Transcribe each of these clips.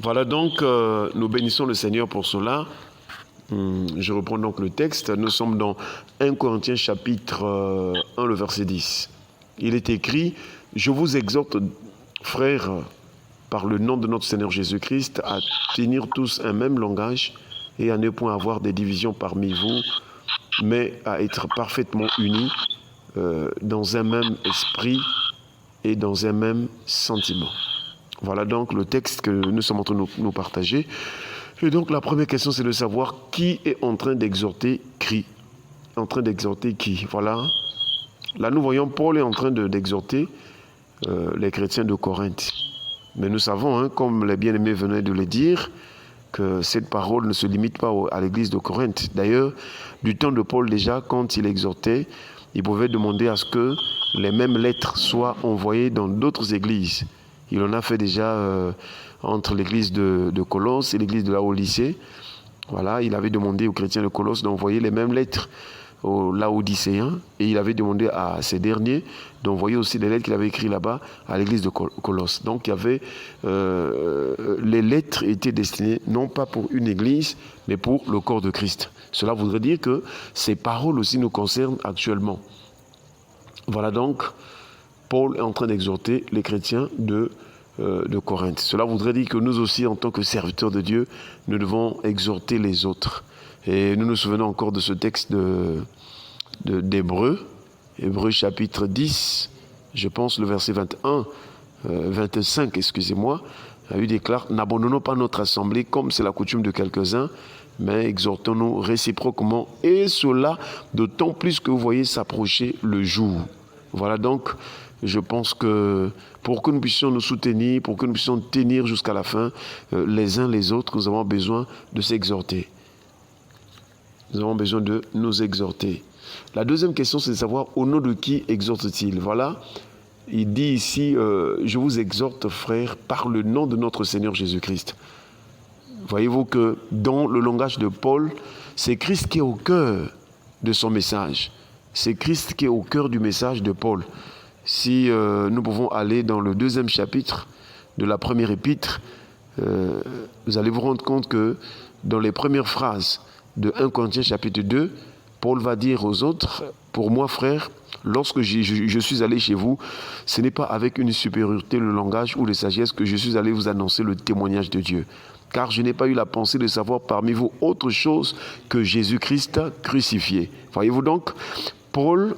Voilà donc, nous bénissons le Seigneur pour cela. Je reprends donc le texte. Nous sommes dans 1 Corinthiens chapitre 1, le verset 10. Il est écrit « Je vous exhorte, frères, par le nom de notre Seigneur Jésus-Christ, à tenir tous un même langage et à ne point avoir des divisions parmi vous, mais à être parfaitement unis dans un même esprit et dans un même sentiment. » Voilà donc le texte que nous sommes en train de nous partager. Et donc la première question, c'est de savoir qui est en train d'exhorter qui. En train d'exhorter qui. Voilà. Là, nous voyons Paul est en train d'exhorter les chrétiens de Corinthe. Mais nous savons, comme les bien-aimés venaient de le dire, que cette parole ne se limite pas à l'église de Corinthe. D'ailleurs, du temps de Paul déjà, quand il exhortait, il pouvait demander à ce que les mêmes lettres soient envoyées dans d'autres églises. Il en a fait déjà entre l'église de Colosse et l'église de Laodicée. Voilà, il avait demandé aux chrétiens de Colosse d'envoyer les mêmes lettres aux Laodicéens et il avait demandé à ces derniers d'envoyer aussi les lettres qu'il avait écrites là-bas à l'église de Colosse. Donc il y avait, les lettres étaient destinées non pas pour une église, mais pour le corps de Christ. Cela voudrait dire que ces paroles aussi nous concernent actuellement. Voilà donc, Paul est en train d'exhorter les chrétiens de Corinthe. Cela voudrait dire que nous aussi, en tant que serviteurs de Dieu, nous devons exhorter les autres. Et nous nous souvenons encore de ce texte d'Hébreux, Hébreux chapitre 10, je pense le verset 25, excusez-moi, il déclare « N'abandonnons pas notre assemblée comme c'est la coutume de quelques-uns, mais exhortons-nous réciproquement, et cela d'autant plus que vous voyez s'approcher le jour. » Voilà donc, je pense que pour que nous puissions nous soutenir, pour que nous puissions tenir jusqu'à la fin, les uns les autres, nous avons besoin de s'exhorter. Nous avons besoin de nous exhorter. La deuxième question, c'est de savoir au nom de qui exhorte-t-il. Voilà, il dit ici, je vous exhorte, frères, par le nom de notre Seigneur Jésus-Christ. Voyez-vous que dans le langage de Paul, c'est Christ qui est au cœur de son message. C'est Christ qui est au cœur du message de Paul. Si nous pouvons aller dans le deuxième chapitre de la première épître, vous allez vous rendre compte que dans les premières phrases de 1 Corinthiens chapitre 2, Paul va dire aux autres, pour moi frère, lorsque je suis allé chez vous, ce n'est pas avec une supériorité de langage ou de sagesse que je suis allé vous annoncer le témoignage de Dieu. Car je n'ai pas eu la pensée de savoir parmi vous autre chose que Jésus-Christ crucifié. Voyez-vous donc, Paul,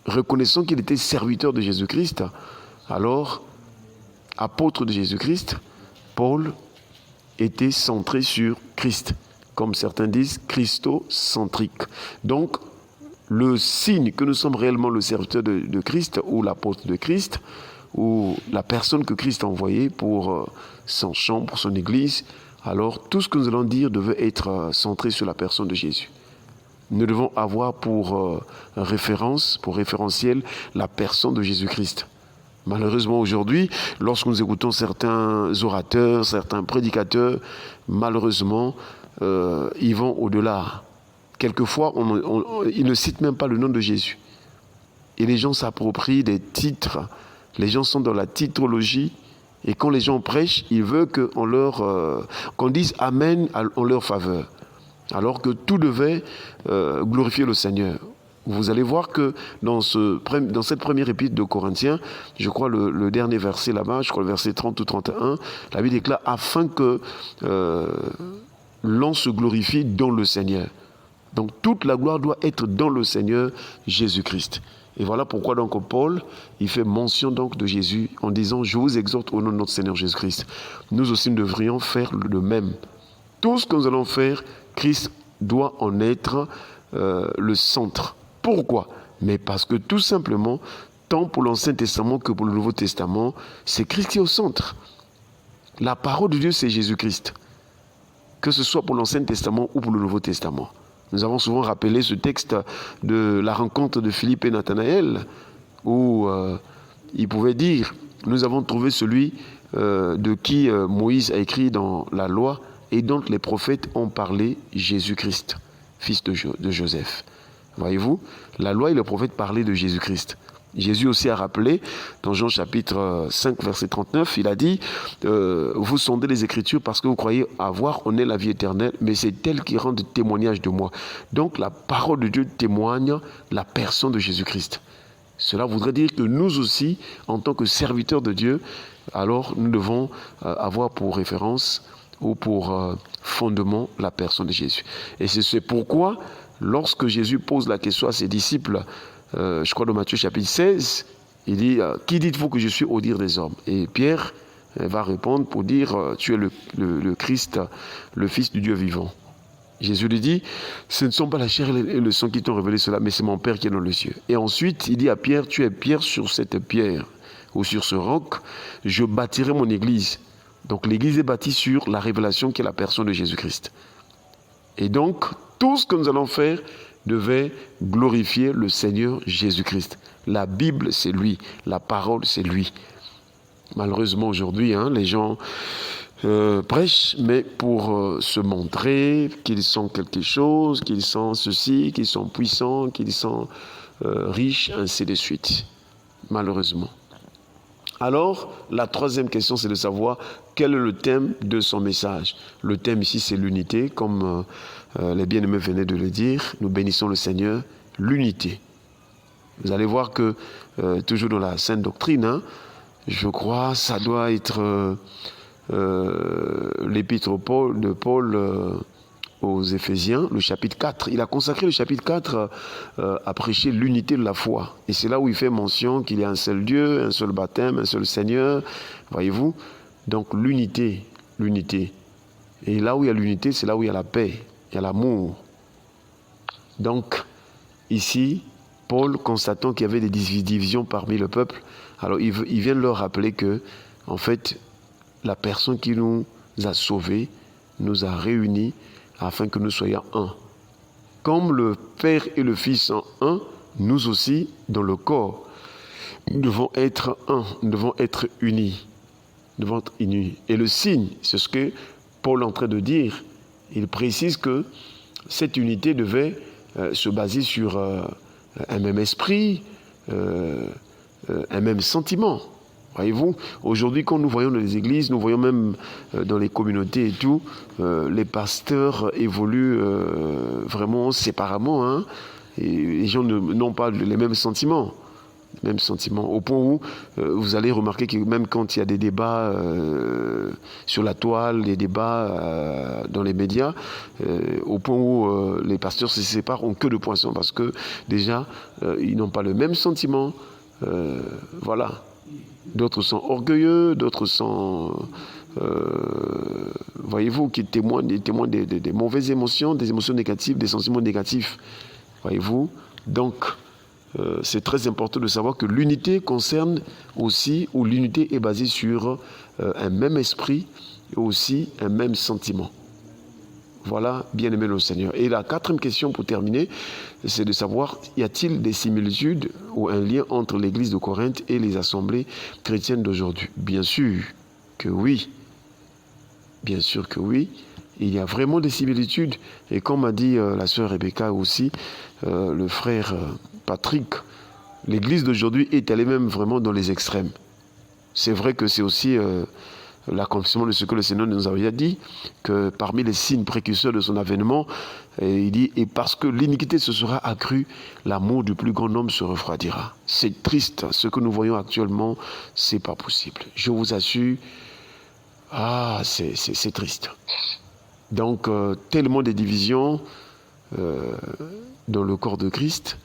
reconnaissant qu'il était serviteur de Jésus-Christ, alors, apôtre de Jésus-Christ, Paul était centré sur Christ. Comme certains disent, christocentrique. Donc, le signe que nous sommes réellement le serviteur de Christ ou l'apôtre de Christ ou la personne que Christ a envoyée pour son champ, pour son église, alors tout ce que nous allons dire devait être centré sur la personne de Jésus. Nous devons avoir pour référence, pour référentiel, la personne de Jésus-Christ. Malheureusement aujourd'hui, lorsque nous écoutons certains orateurs, certains prédicateurs, malheureusement, ils vont au-delà. Quelquefois, ils ne citent même pas le nom de Jésus. Et les gens s'approprient des titres. Les gens sont dans la titrologie. Et quand les gens prêchent, ils veulent qu'on dise Amen en leur faveur. Alors que tout devait glorifier le Seigneur. Vous allez voir que dans cette première épître de Corinthiens, je crois le dernier verset là-bas, je crois le verset 30 ou 31, la Bible déclare « afin que l'on se glorifie dans le Seigneur ». Donc toute la gloire doit être dans le Seigneur Jésus-Christ. Et voilà pourquoi donc Paul, il fait mention donc de Jésus en disant « je vous exhorte au nom de notre Seigneur Jésus-Christ ». Nous aussi nous devrions faire le même. Tout ce que nous allons faire, Christ doit en être le centre. Pourquoi? Mais parce que tout simplement, tant pour l'Ancien Testament que pour le Nouveau Testament, c'est Christ qui est au centre. La parole de Dieu, c'est Jésus-Christ. Que ce soit pour l'Ancien Testament ou pour le Nouveau Testament. Nous avons souvent rappelé ce texte de la rencontre de Philippe et Nathanaël, où il pouvait dire, nous avons trouvé celui de qui Moïse a écrit dans la loi, et dont les prophètes ont parlé, Jésus-Christ, fils de Joseph. Voyez-vous, la loi et les prophètes parlaient de Jésus-Christ. Jésus aussi a rappelé, dans Jean chapitre 5, verset 39, il a dit « Vous sondez les Écritures parce que vous croyez avoir en elles la vie éternelle, mais c'est elles qui rendent témoignage de moi. » Donc la parole de Dieu témoigne la personne de Jésus-Christ. Cela voudrait dire que nous aussi, en tant que serviteurs de Dieu, alors nous devons avoir pour référence ou pour fondement la personne de Jésus. Et c'est pourquoi, lorsque Jésus pose la question à ses disciples, je crois dans Matthieu chapitre 16, il dit « Qui dites-vous que je suis au dire des hommes ?» Et Pierre va répondre pour dire « Tu es le Christ, le Fils du Dieu vivant. » Jésus lui dit « Ce ne sont pas la chair et le sang qui t'ont révélé cela, mais c'est mon Père qui est dans les cieux. » Et ensuite, il dit à Pierre « Tu es Pierre, sur cette pierre, ou sur ce roc, je bâtirai mon église. » Donc l'église est bâtie sur la révélation qui est la personne de Jésus-Christ. Et donc, tout ce que nous allons faire devait glorifier le Seigneur Jésus-Christ. La Bible, c'est lui. La parole, c'est lui. Malheureusement, aujourd'hui, les gens prêchent, mais pour se montrer qu'ils sont quelque chose, qu'ils sont ceci, qu'ils sont puissants, qu'ils sont riches, ainsi de suite. Malheureusement. Alors, la troisième question, c'est de savoir quel est le thème de son message. Le thème ici, c'est l'unité, comme les bien-aimés venaient de le dire. Nous bénissons le Seigneur, l'unité. Vous allez voir que, toujours dans la Sainte Doctrine, je crois, ça doit être l'épître de Paul aux Éphésiens, le chapitre 4. Il a consacré le chapitre 4 à prêcher l'unité de la foi. Et c'est là où il fait mention qu'il y a un seul Dieu, un seul baptême, un seul Seigneur. Voyez-vous? Donc l'unité, l'unité. Et là où il y a l'unité, c'est là où il y a la paix, il y a l'amour. Donc, ici, Paul, constatant qu'il y avait des divisions parmi le peuple, alors il vient leur rappeler que, en fait, la personne qui nous a sauvés, nous a réunis, afin que nous soyons un. Comme le Père et le Fils sont un, nous aussi, dans le corps, nous devons être un, nous devons être unis. Nous devons être unis. Et le signe, c'est ce que Paul est en train de dire. Il précise que cette unité devait se baser sur un même esprit, un même sentiment. Voyez-vous, aujourd'hui, quand nous voyons dans les églises, nous voyons même dans les communautés et tout, les pasteurs évoluent vraiment séparément. Et les gens n'ont pas les mêmes sentiments. Au point où vous allez remarquer que même quand il y a des débats sur la toile, des débats dans les médias, au point où les pasteurs se séparent en queue de poisson parce que déjà, ils n'ont pas le même sentiment. Voilà. D'autres sont orgueilleux, d'autres sont, voyez-vous, qui témoignent des mauvaises émotions, des émotions négatives, des sentiments négatifs. Voyez-vous, donc c'est très important de savoir que l'unité concerne aussi, ou l'unité est basée sur un même esprit et aussi un même sentiment. Voilà, bien-aimé le Seigneur. Et la quatrième question pour terminer, c'est de savoir, y a-t-il des similitudes ou un lien entre l'église de Corinthe et les assemblées chrétiennes d'aujourd'hui? Bien sûr que oui. Bien sûr que oui. Il y a vraiment des similitudes. Et comme a dit la sœur Rebecca aussi, le frère Patrick, l'église d'aujourd'hui est allée même vraiment dans les extrêmes. C'est vrai que c'est aussi l'accomplissement de ce que le Seigneur nous avait dit, que parmi les signes précurseurs de son avènement, il dit « Et parce que l'iniquité se sera accrue, l'amour du plus grand nombre se refroidira. » C'est triste, ce que nous voyons actuellement, c'est pas possible. Je vous assure, c'est triste. Donc, tellement de divisions dans le corps de Christ.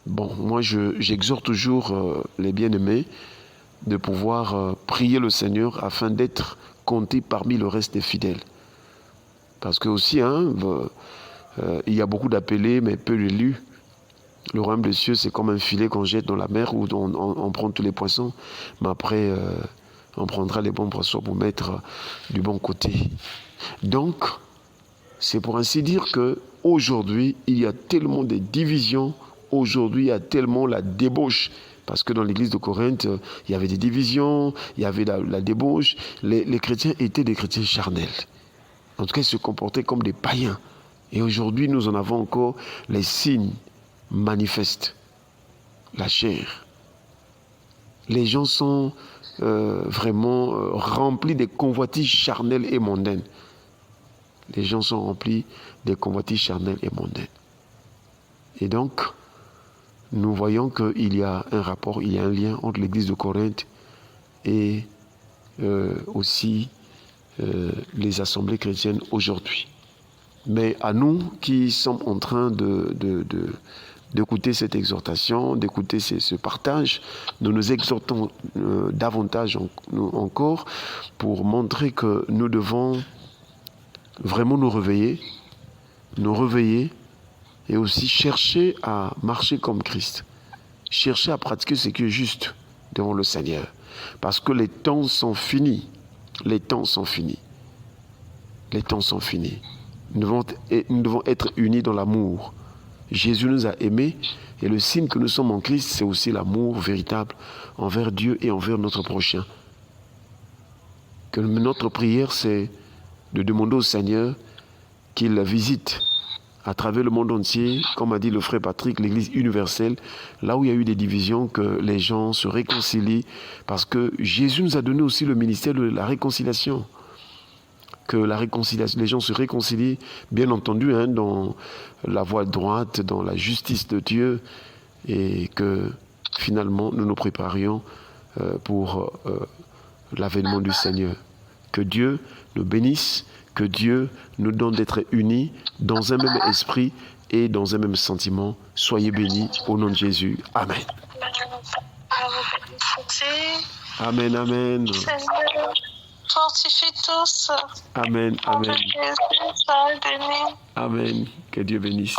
Bon, moi, j'exhorte toujours les bien-aimés de pouvoir prier le Seigneur afin d'être compté parmi le reste des fidèles. Parce que aussi, il y a beaucoup d'appelés, mais peu d'élus. Le royaume des cieux, c'est comme un filet qu'on jette dans la mer où on prend tous les poissons, mais après, on prendra les bons poissons pour mettre du bon côté. Donc, c'est pour ainsi dire qu'aujourd'hui, il y a tellement de divisions, aujourd'hui, il y a tellement la débauche. Parce que dans l'église de Corinthe, il y avait des divisions, il y avait la débauche. Les chrétiens étaient des chrétiens charnels. En tout cas, ils se comportaient comme des païens. Et aujourd'hui, nous en avons encore les signes manifestes. la chair. Les gens sont vraiment remplis des convoitises charnelles et mondaines. Les gens sont remplis des convoitises charnelles et mondaines. Et donc, nous voyons qu'il y a un rapport, il y a un lien entre l'église de Corinthe et aussi les assemblées chrétiennes aujourd'hui. Mais à nous qui sommes en train d'écouter cette exhortation, d'écouter ce partage, nous nous exhortons davantage encore pour montrer que nous devons vraiment nous réveiller et aussi chercher à marcher comme Christ, chercher à pratiquer ce qui est juste devant le Seigneur. Parce que les temps sont finis. Les temps sont finis. Les temps sont finis. Nous devons être unis dans l'amour. Jésus nous a aimés et le signe que nous sommes en Christ, c'est aussi l'amour véritable envers Dieu et envers notre prochain. Que notre prière, c'est de demander au Seigneur qu'il visite à travers le monde entier, comme a dit le frère Patrick, l'Église universelle, là où il y a eu des divisions, que les gens se réconcilient, parce que Jésus nous a donné aussi le ministère de la réconciliation. Que la réconciliation, les gens se réconcilient, bien entendu, dans la voie droite, dans la justice de Dieu, et que finalement nous nous préparions pour l'avènement du Seigneur. Que Dieu nous bénisse, que Dieu nous donne d'être unis dans un même esprit et dans un même sentiment. Soyez bénis au nom de Jésus. Amen. Amen, amen. Fortifie tous. Amen, amen. Amen. Que Dieu bénisse.